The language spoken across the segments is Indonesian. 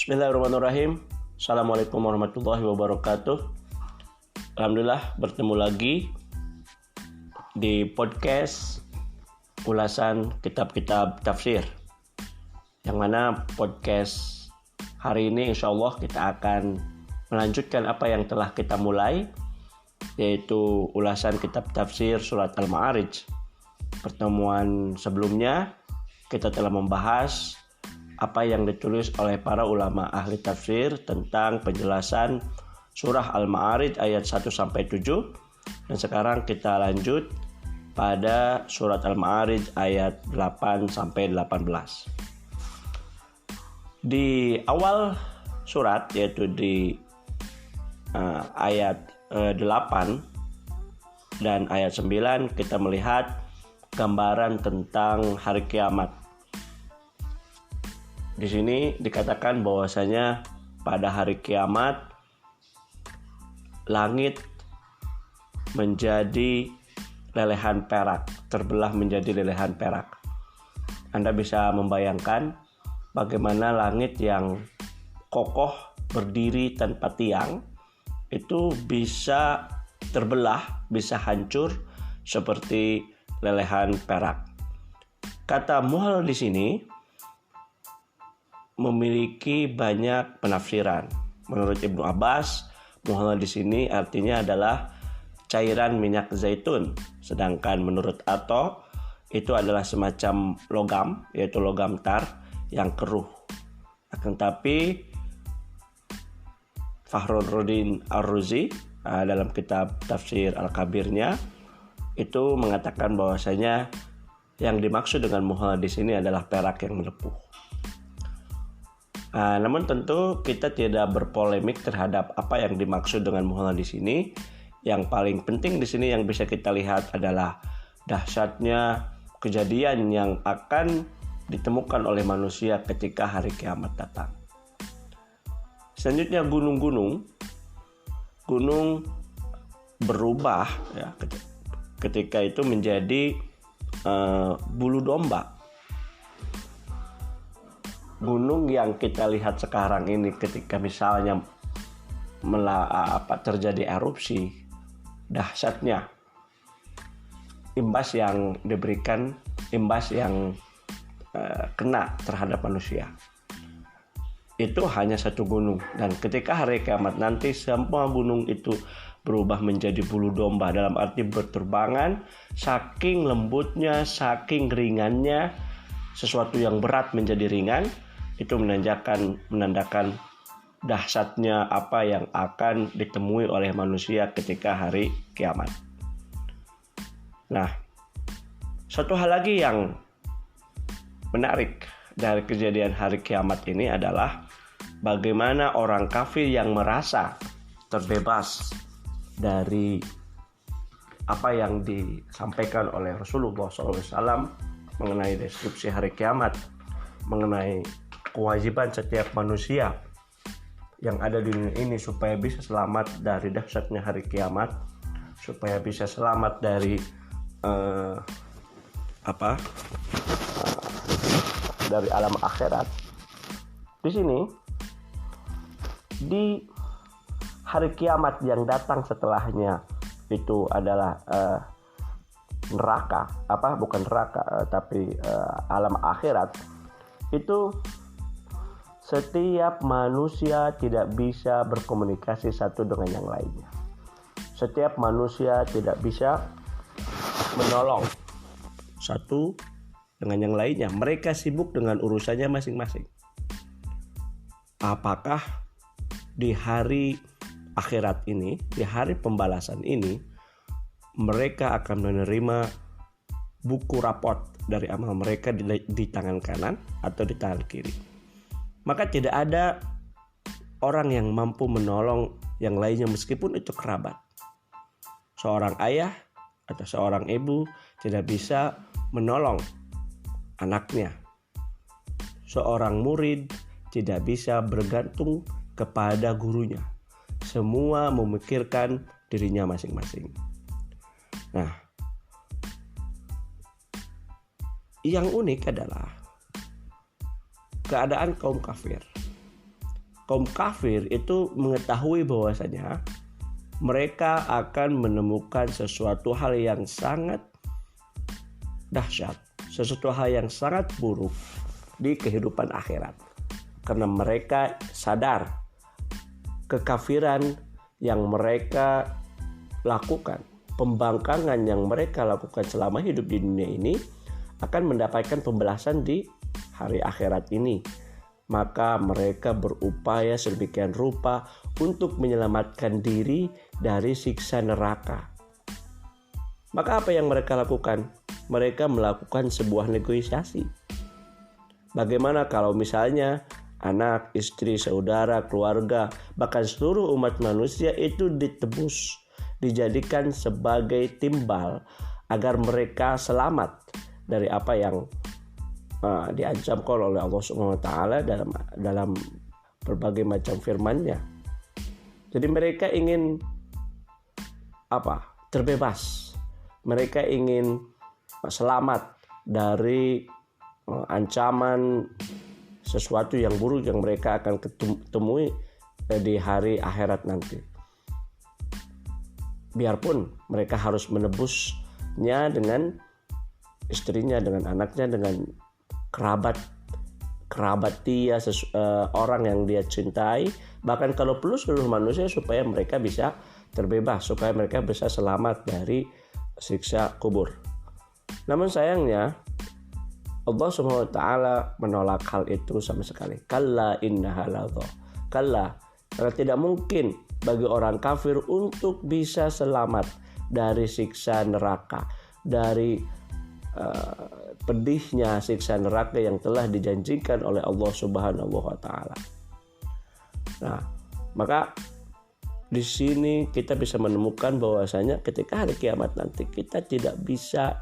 Bismillahirrahmanirrahim. Assalamualaikum warahmatullahi wabarakatuh. Alhamdulillah bertemu lagi di podcast ulasan kitab-kitab tafsir, yang mana podcast hari ini insya Allah kita akan melanjutkan apa yang telah kita mulai, yaitu ulasan kitab tafsir surat Al-Ma'arij. Pertemuan sebelumnya kita telah membahas apa yang ditulis oleh para ulama ahli tafsir tentang penjelasan surah Al-Ma'arij ayat 1-7, dan sekarang kita lanjut pada surat Al-Ma'arij ayat 8-18. Di awal surat, yaitu di ayat 8 dan ayat 9, kita melihat gambaran tentang hari kiamat. Di sini dikatakan bahwasanya pada hari kiamat langit menjadi lelehan perak, terbelah menjadi lelehan perak. Anda bisa membayangkan bagaimana langit yang kokoh berdiri tanpa tiang itu bisa terbelah, bisa hancur seperti lelehan perak. Kata muhal di sini memiliki banyak penafsiran. Menurut Ibnu Abbas, muhal di sini artinya adalah cairan minyak zaitun, sedangkan menurut Ato itu adalah semacam logam, yaitu logam tar yang keruh. Akan tapi Fakhruddin Ar-Razi dalam kitab tafsir Al-Kabirnya itu mengatakan bahwasanya yang dimaksud dengan muhal di sini adalah perak yang melepuh. Namun tentu kita tidak berpolemik terhadap apa yang dimaksud dengan muhal di sini. Yang paling penting di sini yang bisa kita lihat adalah dahsyatnya kejadian yang akan ditemukan oleh manusia ketika hari kiamat datang. Selanjutnya gunung berubah ya, ketika itu menjadi bulu domba. Gunung yang kita lihat sekarang ini ketika misalnya terjadi erupsi, dahsyatnya imbas yang diberikan, imbas yang kena terhadap manusia. Itu hanya satu gunung, dan ketika hari kiamat nanti semua gunung itu berubah menjadi bulu domba, dalam arti berterbangan, saking lembutnya, saking ringannya, sesuatu yang berat menjadi ringan. Itu menandakan dahsyatnya apa yang akan ditemui oleh manusia ketika hari kiamat. Nah, satu hal lagi yang menarik dari kejadian hari kiamat ini adalah bagaimana orang kafir yang merasa terbebas dari apa yang disampaikan oleh Rasulullah SAW mengenai deskripsi hari kiamat, mengenai kewajiban setiap manusia yang ada di dunia ini supaya bisa selamat dari dahsyatnya hari kiamat, supaya bisa selamat dari dari alam akhirat. Di sini, di hari kiamat yang datang setelahnya itu adalah neraka, tapi alam akhirat. Itu setiap manusia tidak bisa berkomunikasi satu dengan yang lainnya. Setiap manusia tidak bisa menolong satu dengan yang lainnya. Mereka sibuk dengan urusannya masing-masing. Apakah di hari akhirat ini, di hari pembalasan ini, mereka akan menerima buku raport dari amal mereka di tangan kanan atau di tangan kiri? Maka tidak ada orang yang mampu menolong yang lainnya meskipun itu kerabat. Seorang ayah atau seorang ibu tidak bisa menolong anaknya. Seorang murid tidak bisa bergantung kepada gurunya. Semua memikirkan dirinya masing-masing. Nah, yang unik adalah keadaan kaum kafir. kaum kafir itu mengetahui bahwasanya mereka akan menemukan sesuatu hal yang sangat dahsyat, sesuatu hal yang sangat buruk di kehidupan akhirat. Karena mereka sadar kekafiran yang mereka lakukan, pembangkangan yang mereka lakukan selama hidup di dunia ini akan mendapatkan pembalasan di hari akhirat ini. Maka mereka berupaya sedemikian rupa untuk menyelamatkan diri dari siksa neraka. Maka apa yang mereka lakukan? Mereka melakukan sebuah negosiasi. Bagaimana kalau misalnya anak, istri, saudara, keluarga, bahkan seluruh umat manusia itu ditebus, dijadikan sebagai timbal agar mereka selamat dari apa yang diancamkan oleh Allah Subhanahu wa taala dalam berbagai macam firman-Nya. Jadi mereka ingin terbebas. Mereka ingin selamat dari ancaman sesuatu yang buruk yang mereka akan temui di hari akhirat nanti. Biarpun mereka harus menebusnya dengan istrinya, dengan anaknya, dengan kerabat dia, orang yang dia cintai, bahkan kalau perlu seluruh manusia, supaya mereka bisa terbebas, supaya mereka bisa selamat dari siksa kubur. Namun sayangnya Allah Subhanahu wa taala menolak hal itu sama sekali. Kalla innaha ladha. Kalla, karena tidak mungkin bagi orang kafir untuk bisa selamat dari siksa neraka, dari pedihnya siksa neraka yang telah dijanjikan oleh Allah Subhanahu wa taala. Nah, maka di sini kita bisa menemukan bahwasanya ketika hari kiamat nanti kita tidak bisa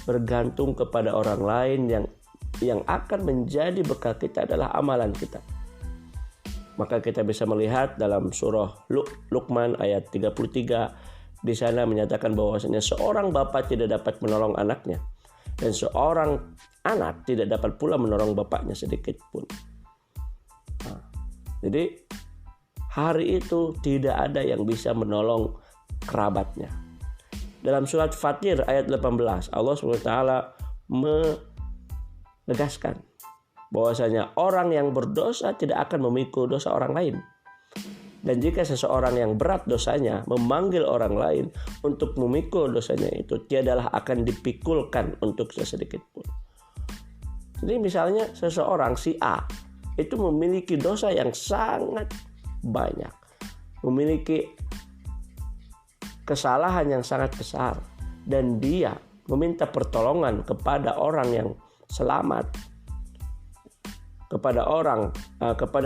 bergantung kepada orang lain, yang akan menjadi bekal kita adalah amalan kita. Maka kita bisa melihat dalam surah Luqman ayat 33, di sana menyatakan bahwasanya seorang bapak tidak dapat menolong anaknya, dan seorang anak tidak dapat pula menolong bapaknya sedikit pun. Jadi hari itu tidak ada yang bisa menolong kerabatnya. Dalam surat Fatir ayat 18, Allah SWT menegaskan bahwasanya orang yang berdosa tidak akan memikul dosa orang lain. Dan jika seseorang yang berat dosanya memanggil orang lain untuk memikul dosanya itu, tiadalah akan dipikulkan untuk sesedikit pun. Jadi misalnya seseorang si A itu memiliki dosa yang sangat banyak, memiliki kesalahan yang sangat besar, dan dia meminta pertolongan kepada orang yang selamat, kepada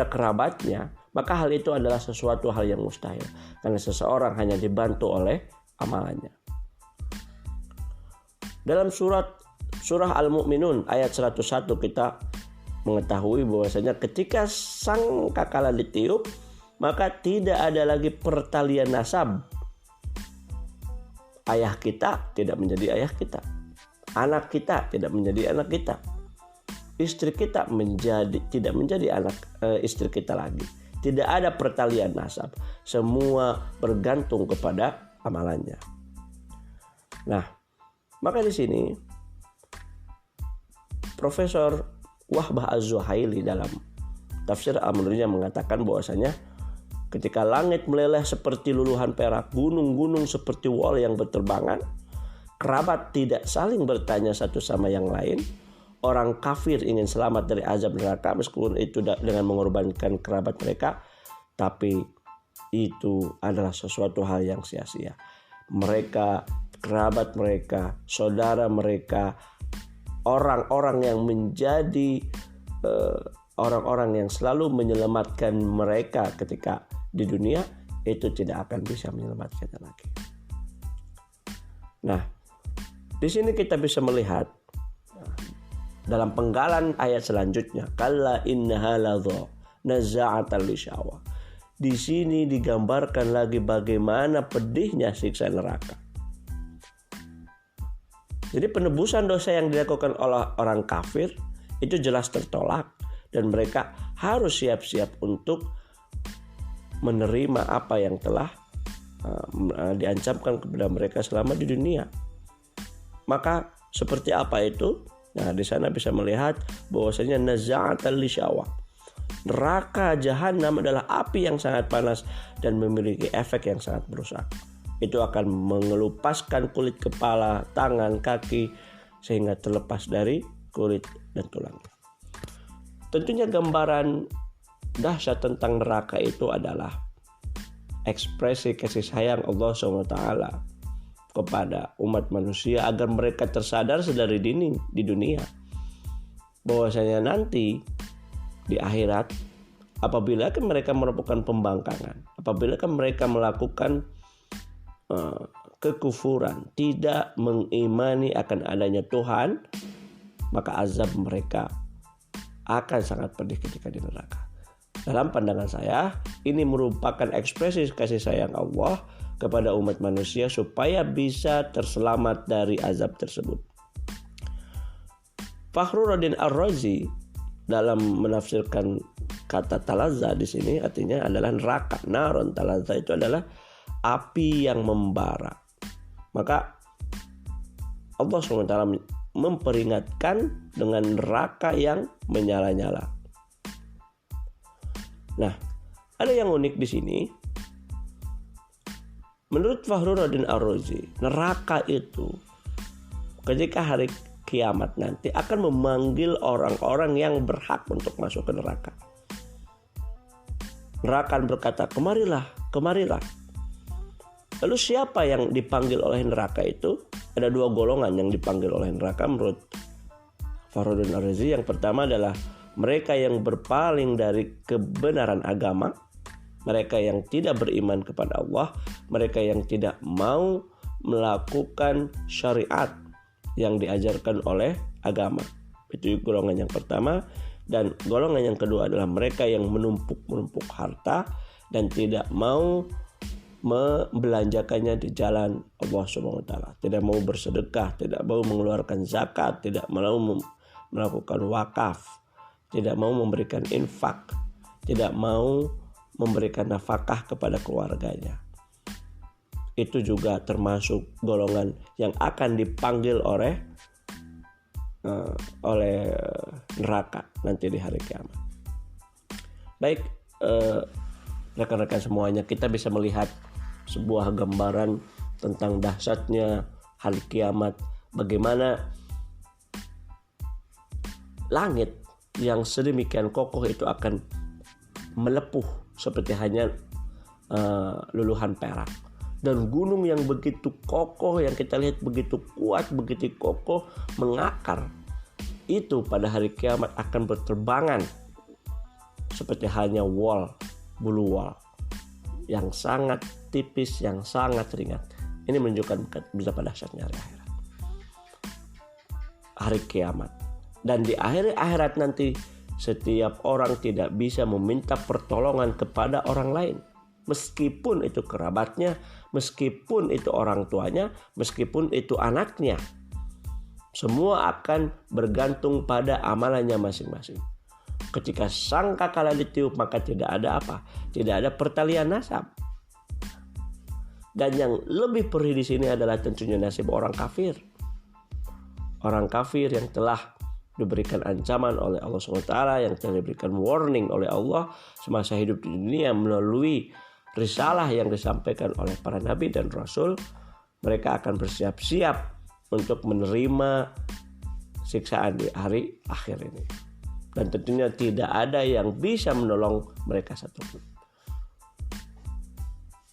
kerabatnya, maka hal itu adalah sesuatu hal yang mustahil, karena seseorang hanya dibantu oleh amalannya. Dalam surah Al-Mu'minun ayat 101 kita mengetahui bahwasanya ketika sangkakala ditiup, maka tidak ada lagi pertalian nasab. Ayah kita tidak menjadi ayah kita, anak kita tidak menjadi anak kita, istri kita tidak menjadi anak istri kita lagi. Tidak ada pertalian nasab, semua bergantung kepada amalannya. Nah, maka di sini Profesor Wahbah Az-Zuhaili dalam tafsir Al-Munirnya mengatakan bahwasanya ketika langit meleleh seperti luluhan perak, gunung-gunung seperti wol yang berterbangan, kerabat tidak saling bertanya satu sama yang lain. Orang kafir ingin selamat dari azab neraka meskipun itu dengan mengorbankan kerabat mereka, tapi itu adalah sesuatu hal yang sia-sia. Mereka, kerabat mereka, saudara mereka, orang-orang yang menjadi orang-orang yang selalu menyelamatkan mereka ketika di dunia, itu tidak akan bisa menyelamatkannya lagi. Nah, di sini kita bisa melihat dalam penggalan ayat selanjutnya, kalla innaha ladha nazza'atan lisyawa. Di sini digambarkan lagi bagaimana pedihnya siksa neraka. Jadi penebusan dosa yang dilakukan oleh orang kafir itu jelas tertolak, dan mereka harus siap-siap untuk menerima apa yang telah diancamkan kepada mereka selama di dunia. Maka seperti apa itu? Nah, di sana bisa melihat bahwasanya naza'atan lisyawah. Neraka jahanam adalah api yang sangat panas dan memiliki efek yang sangat merusak. Itu akan mengelupaskan kulit kepala, tangan, kaki sehingga terlepas dari kulit dan tulang. Tentunya gambaran dahsyat tentang neraka itu adalah ekspresi kasih sayang Allah SWT kepada umat manusia agar mereka tersadar sedari dini di dunia bahwasanya nanti di akhirat apabila kan mereka melakukan pembangkangan, apabila kan mereka melakukan kekufuran, tidak mengimani akan adanya Tuhan, maka azab mereka akan sangat pedih ketika di neraka. Dalam pandangan saya, ini merupakan ekspresi kasih sayang Allah kepada umat manusia supaya bisa terselamat dari azab tersebut. Fakhruddin Ar-Razi dalam menafsirkan kata talazza di sini artinya adalah neraka. Naron talazza itu adalah api yang membara. Maka Allah SWT memperingatkan dengan neraka yang menyala-nyala. Nah, ada yang unik di sini. Menurut Fakhruddin Ar-Razi, neraka itu ketika hari kiamat nanti akan memanggil orang-orang yang berhak untuk masuk ke neraka. Neraka akan berkata, kemarilah, kemarilah. Lalu siapa yang dipanggil oleh neraka itu? Ada dua golongan yang dipanggil oleh neraka menurut Fakhruddin Ar-Razi. Yang pertama adalah mereka yang berpaling dari kebenaran agama, mereka yang tidak beriman kepada Allah, mereka yang tidak mau melakukan syariat yang diajarkan oleh agama. Itu golongan yang pertama. Dan golongan yang kedua adalah mereka yang menumpuk harta dan tidak mau membelanjakannya di jalan Allah SWT. Tidak mau bersedekah, tidak mau mengeluarkan zakat, tidak mau melakukan wakaf, tidak mau memberikan infak, tidak mau memberikan nafkah kepada keluarganya. Itu juga termasuk golongan yang akan dipanggil oleh neraka nanti di hari kiamat. Baik, rekan-rekan semuanya, kita bisa melihat sebuah gambaran tentang dahsyatnya hari kiamat, bagaimana langit yang sedemikian kokoh itu akan melepuh seperti hanya luluhan perak, dan gunung yang begitu kokoh yang kita lihat begitu kuat, begitu kokoh mengakar, itu pada hari kiamat akan berterbangan seperti hanya bulu wol yang sangat tipis, yang sangat ringan. Ini menunjukkan betapa dahsyatnya hari akhirat, hari kiamat. Dan di akhir akhirat nanti setiap orang tidak bisa meminta pertolongan kepada orang lain, meskipun itu kerabatnya, meskipun itu orang tuanya, meskipun itu anaknya. Semua akan bergantung pada amalannya masing-masing. Ketika sangkakala ditiup, maka tidak ada apa? Tidak ada pertalian nasab. Dan yang lebih perih di sini adalah tentunya nasib orang kafir. Orang kafir yang telah diberikan ancaman oleh Allah SWT, yang telah diberikan warning oleh Allah semasa hidup di dunia melalui risalah yang disampaikan oleh para nabi dan rasul. Mereka akan bersiap-siap untuk menerima siksaan di hari akhir ini. Dan tentunya tidak ada yang bisa menolong mereka satupun.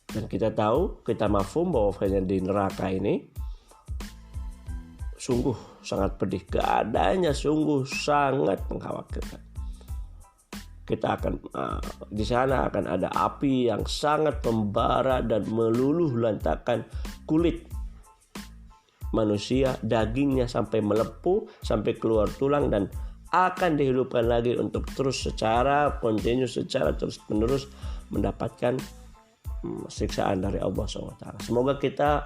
Dan kita tahu, kita mafhum bahwa di neraka ini sungguh sangat pedih, keadaannya sungguh sangat mengkhawatirkan. Kita akan di sana akan ada api yang sangat membara dan meluluh lantakan kulit manusia, dagingnya sampai melepuh, sampai keluar tulang, dan akan dihidupkan lagi untuk terus secara kontinu, secara terus menerus mendapatkan siksaan dari Allah SWT. Semoga kita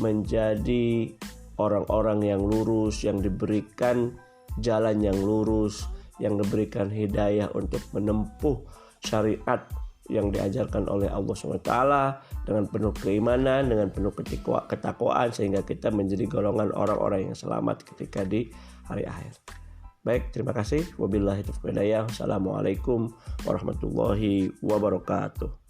menjadi orang-orang yang lurus, yang diberikan jalan yang lurus, yang diberikan hidayah untuk menempuh syariat yang diajarkan oleh Allah SWT dengan penuh keimanan, dengan penuh ketakwaan, sehingga kita menjadi golongan orang-orang yang selamat ketika di hari akhir. Baik, terima kasih. Wabillahi taufiq wal hidayah. Wassalamualaikum warahmatullahi wabarakatuh.